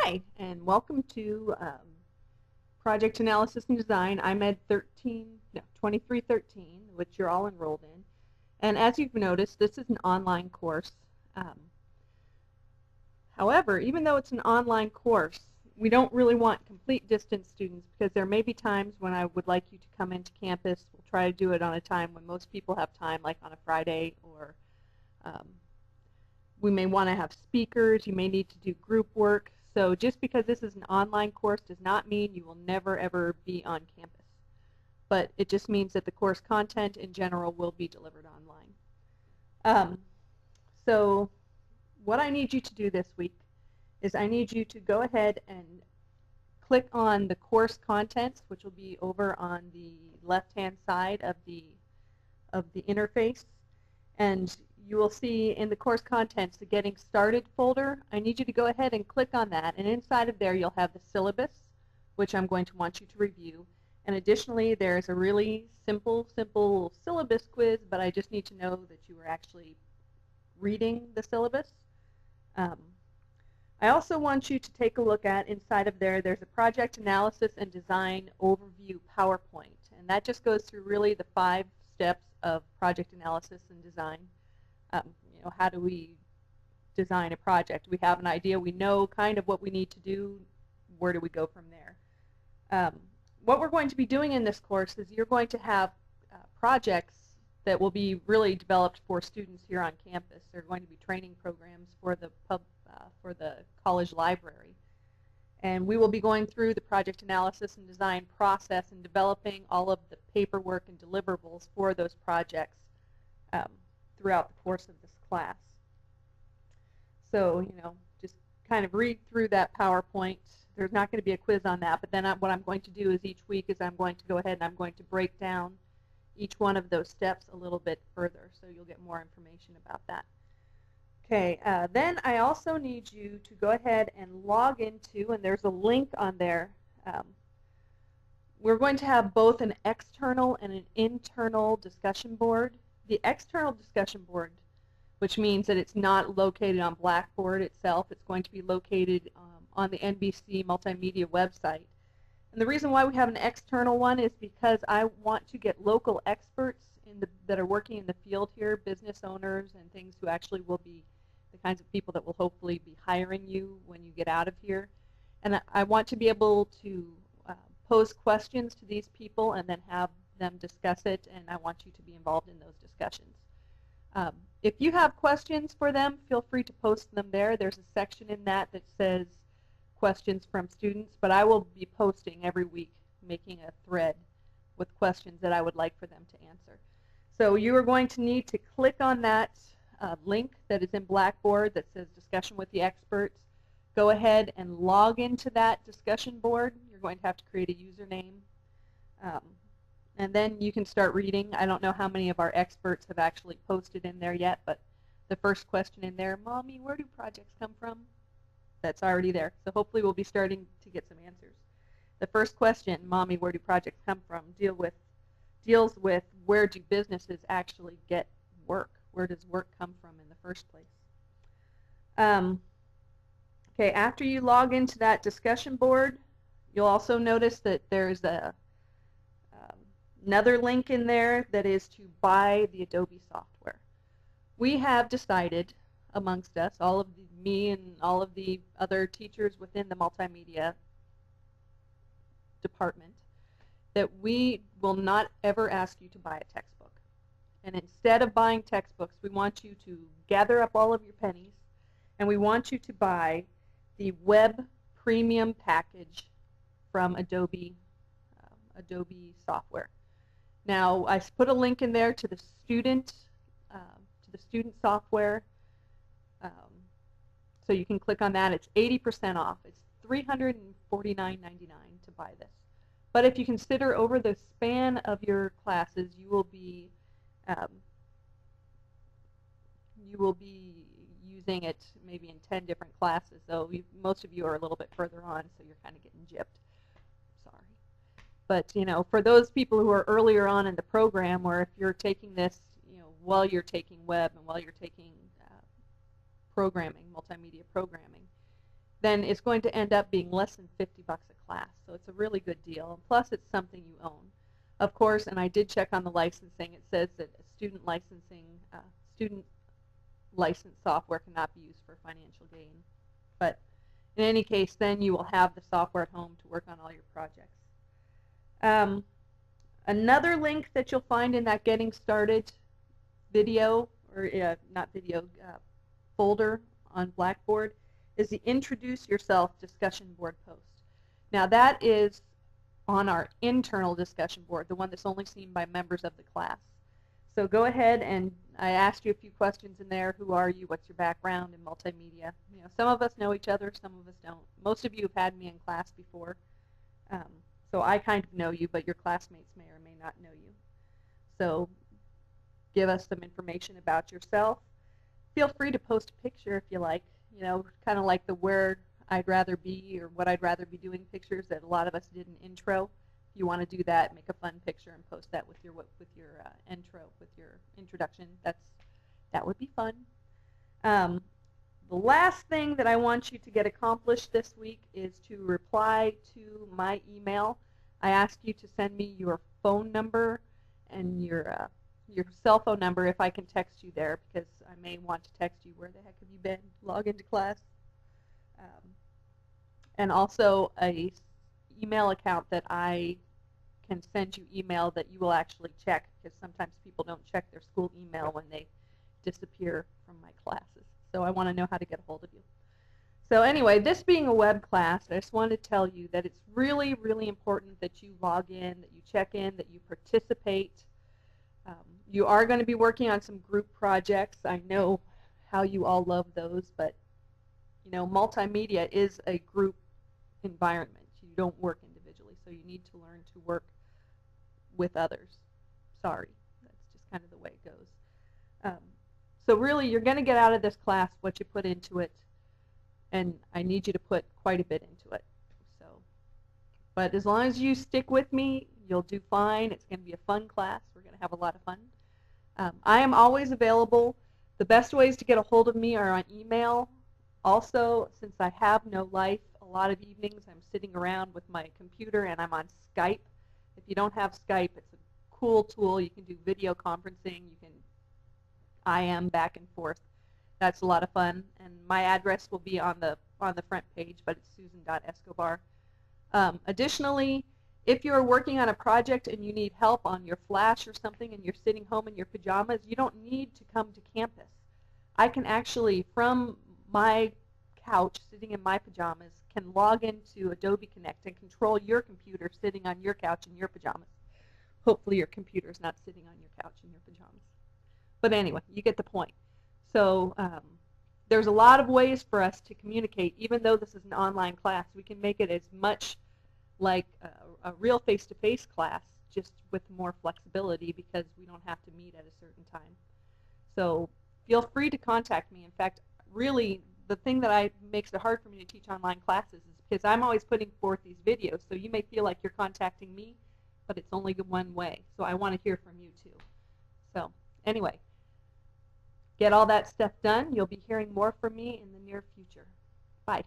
Hi, and welcome to Project Analysis and Design, Imed 2313, which you're all enrolled in. And as you've noticed, this is an online course. However, even though it's an online course, we don't really want complete distance students because there may be times when I would like you to come into campus. We'll try to do it on a time when most people have time, like on a Friday, or we may want to have speakers. You may need to do group work. So just because this is an online course does not mean you will never ever be on campus. But it just means that the course content in general will be delivered online. So what I need you to do this week is I need you to go ahead and click on the course contents, which will be over on the left-hand side of the interface. And you will see in the course contents the Getting Started folder. I need you to go ahead and click on that, and inside of there you'll have the syllabus, which I'm going to want you to review. And additionally, there's a really simple syllabus quiz, but I just need to know that you are actually reading the syllabus. I also want you to take a look at inside of there's a project analysis and design overview PowerPoint, and that just goes through really the 5 steps of project analysis and design. How do we design a project? We have an idea, we know kind of what we need to do, where do we go from there? What we're going to be doing in this course is you're going to have projects that will be really developed for students here on campus. They're going to be training programs for the college library. And we will be going through the project analysis and design process and developing all of the paperwork and deliverables for those projects throughout the course of this class. So, just kind of read through that PowerPoint. There's not going to be a quiz on that, but then what I'm going to do is each week is I'm going to go ahead and I'm going to break down each one of those steps a little bit further, so you'll get more information about that. Okay, then I also need you to go ahead and log into, and there's a link on there. We're going to have both an external and an internal discussion board. The external discussion board, which means that it's not located on Blackboard itself, it's going to be located on the NBC multimedia website. And the reason why we have an external one is because I want to get local experts that are working in the field here, business owners and things who actually will be the kinds of people that will hopefully be hiring you when you get out of here. And I want to be able to pose questions to these people and then have them discuss it, and I want you to be involved in those discussions. If you have questions for them, feel free to post them there. There's a section in that says questions from students, but I will be posting every week, making a thread with questions that I would like for them to answer. So you are going to need to click on that link that is in Blackboard that says discussion with the experts. Go ahead and log into that discussion board. You're going to have to create a username. And then you can start reading. I don't know how many of our experts have actually posted in there yet, but the first question in there, Mommy, where do projects come from? That's already there. So hopefully we'll be starting to get some answers. The first question, Mommy, where do projects come from, deals with where do businesses actually get work? Where does work come from in the first place? Okay, after you log into that discussion board, you'll also notice that there's another link in there that is to buy the Adobe software. We have decided amongst us, me and all of the other teachers within the multimedia department, that we will not ever ask you to buy a textbook. And instead of buying textbooks, we want you to gather up all of your pennies, and we want you to buy the web premium package from Adobe software. Now, I put a link in there to the student software, so you can click on that. It's 80% off. It's $349.99 to buy this. But if you consider over the span of your classes, you will be using it maybe in 10 different classes. So most of you are a little bit further on, so you're kind of getting gypped. Sorry. But for those people who are earlier on in the program, or if you're taking this, while you're taking web and while you're taking programming, multimedia programming, then it's going to end up being less than $50 a class. So it's a really good deal. Plus, it's something you own. Of course, and I did check on the licensing. It says that student licensed software cannot be used for financial gain. But in any case, then you will have the software at home to work on all your projects. Another link that you'll find in that Getting Started video, or not video, folder on Blackboard is the Introduce Yourself discussion board post. Now that is on our internal discussion board, the one that's only seen by members of the class. So go ahead, and I asked you a few questions in there. Who are you? What's your background in multimedia? You know, some of us know each other, some of us don't. Most of you have had me in class before, so I kind of know you, but your classmates may or may not know you. So give us some information about yourself. Feel free to post a picture if you like, you know, kind of like the where I'd rather be or what I'd rather be doing pictures that a lot of us did in intro. If you want to do that, make a fun picture and post that with your intro, with your introduction. That would be fun. The last thing that I want you to get accomplished this week is to reply to my email. I asked you to send me your phone number and your cell phone number if I can text you there, because I may want to text you, where the heck have you been? Log into class. And also a email account that I can send you email that you will actually check, because sometimes people don't check their school email when they disappear from my classes. So I want to know how to get a hold of you. So anyway, this being a web class, I just wanted to tell you that it's really, really important that you log in, that you check in, that you participate. You are going to be working on some group projects. I know how you all love those, but you know, multimedia is a group environment. You don't work individually, so you need to learn to work with others. Sorry, that's just kind of the way it goes. So really, you're going to get out of this class what you put into it, and I need you to put quite a bit into it. So, but as long as you stick with me, you'll do fine. It's going to be a fun class. We're going to have a lot of fun. I am always available. The best ways to get a hold of me are on email. Also, since I have no life, a lot of evenings I'm sitting around with my computer and I'm on Skype. If you don't have Skype, it's a cool tool. You can do video conferencing. You can IM back and forth. That's a lot of fun. And my address will be on the front page, but it's susan.escobar. Additionally, if you're working on a project and you need help on your Flash or something and you're sitting home in your pajamas, you don't need to come to campus. I can actually, from my couch, sitting in my pajamas, can log into Adobe Connect and control your computer sitting on your couch in your pajamas. Hopefully your computer is not sitting on your couch in your pajamas. But anyway, you get the point. So there's a lot of ways for us to communicate. Even though this is an online class, we can make it as much like a real face-to-face class, just with more flexibility, because we don't have to meet at a certain time. So feel free to contact me. In fact, really, the thing that makes it hard for me to teach online classes is because I'm always putting forth these videos. So you may feel like you're contacting me, but it's only one way. So I want to hear from you too. So anyway, get all that stuff done. You'll be hearing more from me in the near future. Bye.